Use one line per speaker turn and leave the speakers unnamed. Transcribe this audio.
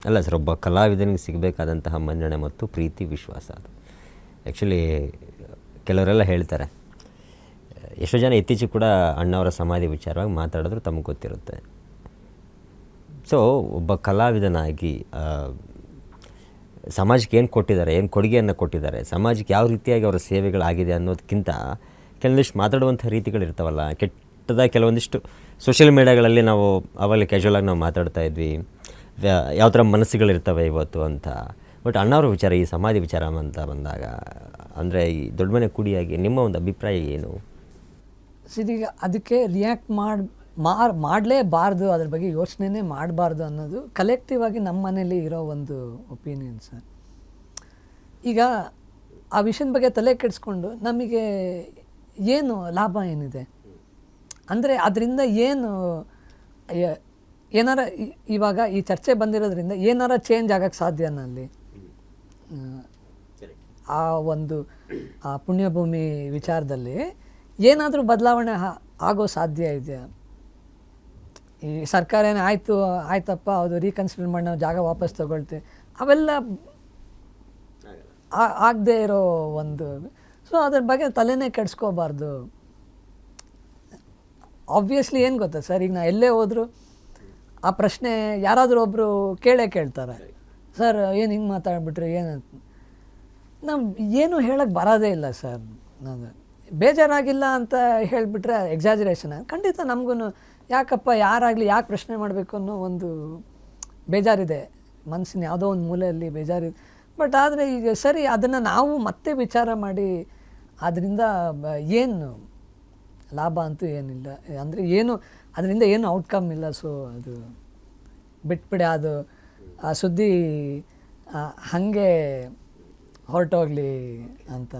ಅಲ್ಲ ಸರ್, ಒಬ್ಬ ಕಲಾವಿದನಿಗೆ ಸಿಗಬೇಕಾದಂತಹ ಮನ್ನಣೆ ಮತ್ತು ಪ್ರೀತಿ ವಿಶ್ವಾಸ ಅದು ಆ್ಯಕ್ಚುಲಿ ಕೆಲವರೆಲ್ಲ ಹೇಳ್ತಾರೆ. ಎಷ್ಟೋ ಜನ ಇತ್ತೀಚೆಗೆ ಕೂಡ ಅಣ್ಣವರ ಸಮಾಧಿ ವಿಚಾರವಾಗಿ ಮಾತಾಡಿದ್ರು ತಮಗೆ ಗೊತ್ತಿರುತ್ತೆ. ಸೊ ಒಬ್ಬ ಕಲಾವಿದನಾಗಿ ಸಮಾಜಕ್ಕೆ ಏನು ಕೊಟ್ಟಿದ್ದಾರೆ, ಏನು ಕೊಡುಗೆಯನ್ನು ಕೊಟ್ಟಿದ್ದಾರೆ, ಸಮಾಜಕ್ಕೆ ಯಾವ ರೀತಿಯಾಗಿ ಅವರ ಸೇವೆಗಳಾಗಿದೆ ಅನ್ನೋದಕ್ಕಿಂತ ಕೆಲವೊಂದಿಷ್ಟು ಮಾತಾಡುವಂಥ ರೀತಿಗಳಿರ್ತಾವಲ್ಲ, ಕೆಟ್ಟದಾಗಿ ಕೆಲವೊಂದಿಷ್ಟು ಸೋಷಿಯಲ್ ಮೀಡಿಯಾಗಳಲ್ಲಿ ನಾವು ಅವಾಗ ಕ್ಯಾಶುವಲಾಗಿ ನಾವು ಮಾತಾಡ್ತಾ ಇದ್ವಿ, ಯಾವ ಥರ ಮನಸ್ಸುಗಳಿರ್ತವೆ ಇವತ್ತು ಅಂತ. ಬಟ್ ಅಣ್ಣವ್ರ ವಿಚಾರ, ಈ ಸಮಾಧಿ ವಿಚಾರ ಅಂತ ಬಂದಾಗ, ಅಂದರೆ ಈ ದೊಡ್ಡ ಮನೆ ಕುಡಿಯಾಗಿ ನಿಮ್ಮ ಒಂದು ಅಭಿಪ್ರಾಯ ಏನು?
ಸಿದೀಗ ಅದಕ್ಕೆ ರಿಯಾಕ್ಟ್ ಮಾಡಲೇಬಾರ್ದು, ಅದ್ರ ಬಗ್ಗೆ ಯೋಚನೆ ಮಾಡಬಾರ್ದು ಅನ್ನೋದು ಕಲೆಕ್ಟಿವ್ ಆಗಿ ನಮ್ಮ ಮನೇಲಿ ಇರೋ ಒಂದು ಒಪಿನಿಯನ್ ಸರ್. ಈಗ ಆ ವಿಷಯದ ಬಗ್ಗೆ ತಲೆ ಕೆಡಿಸ್ಕೊಂಡು ನಮಗೆ ಏನು ಲಾಭ ಏನಿದೆ ಅಂದರೆ ಅದರಿಂದ ಏನು ಏನಾರ ಇವಾಗ ಈ ಚರ್ಚೆ ಬಂದಿರೋದ್ರಿಂದ ಏನಾರ ಚೇಂಜ್ ಆಗೋಕ್ಕೆ ಸಾಧ್ಯನಾ ಅಲ್ಲಿ? ಆ ಒಂದು ಆ ಪುಣ್ಯಭೂಮಿ ವಿಚಾರದಲ್ಲಿ ಏನಾದರೂ ಬದಲಾವಣೆ ಆಗೋ ಸಾಧ್ಯ ಇದೆಯಾ? ಈ ಸರ್ಕಾರ ಏನೋ ಆಯ್ತಪ್ಪ ಅದು ರೀಕನ್ಸಿಡರ್ ಮಾಡಿ ನಾವು ಜಾಗ ವಾಪಸ್ ತಗೊಳ್ತೀವಿ, ಅವೆಲ್ಲ ಆಗದೆ ಇರೋ ಒಂದು. ಸೊ ಅದ್ರ ಬಗ್ಗೆ ತಲೆನೇ ಕೆಡಿಸ್ಕೋಬಾರ್ದು. ಆಬ್ವಿಯಸ್ಲಿ ಏನು ಗೊತ್ತಾ ಸರ್, ಈಗ ನಾ ಎಲ್ಲೇ ಹೋದರೂ ಆ ಪ್ರಶ್ನೆ ಯಾರಾದರೂ ಒಬ್ಬರು ಕೇಳ್ತಾರೆ, ಸರ್ ಏನು ಹಿಂಗೆ ಮಾತಾಡ್ಬಿಟ್ರಿ ಏನು? ನಾವು ಏನು ಹೇಳೋಕ್ಕೆ ಬರೋದೇ ಇಲ್ಲ ಸರ್. ನಾನು ಬೇಜಾರಾಗಿಲ್ಲ ಅಂತ ಹೇಳಿಬಿಟ್ರೆ ಎಕ್ಸಾಜರೇಷನ್. ಖಂಡಿತ ನಮಗೂ ಯಾಕಪ್ಪ ಯಾರಾಗಲಿ ಯಾಕೆ ಪ್ರಶ್ನೆ ಮಾಡಬೇಕು ಅನ್ನೋ ಒಂದು ಬೇಜಾರಿದೆ, ಮನಸ್ಸಿನ ಯಾವುದೋ ಒಂದು ಮೂಲೆಯಲ್ಲಿ ಬೇಜಾರಿದೆ. ಬಟ್ ಆದರೆ ಈಗ ಸರಿ, ಅದನ್ನು ನಾವು ಮತ್ತೆ ವಿಚಾರ ಮಾಡಿ ಅದರಿಂದ ಏನು ಲಾಭ ಅಂತೂ ಏನಿಲ್ಲ, ಅಂದರೆ ಏನು ಅದರಿಂದ ಏನು ಔಟ್ಕಮ್ ಇಲ್ಲ. ಸೊ ಅದು ಬಿಟ್ಬಿಡಿ, ಅದು ಆ ಸುದ್ದಿ ಹಾಗೆ ಹೊರಟೋಗ್ಲಿ ಅಂತ.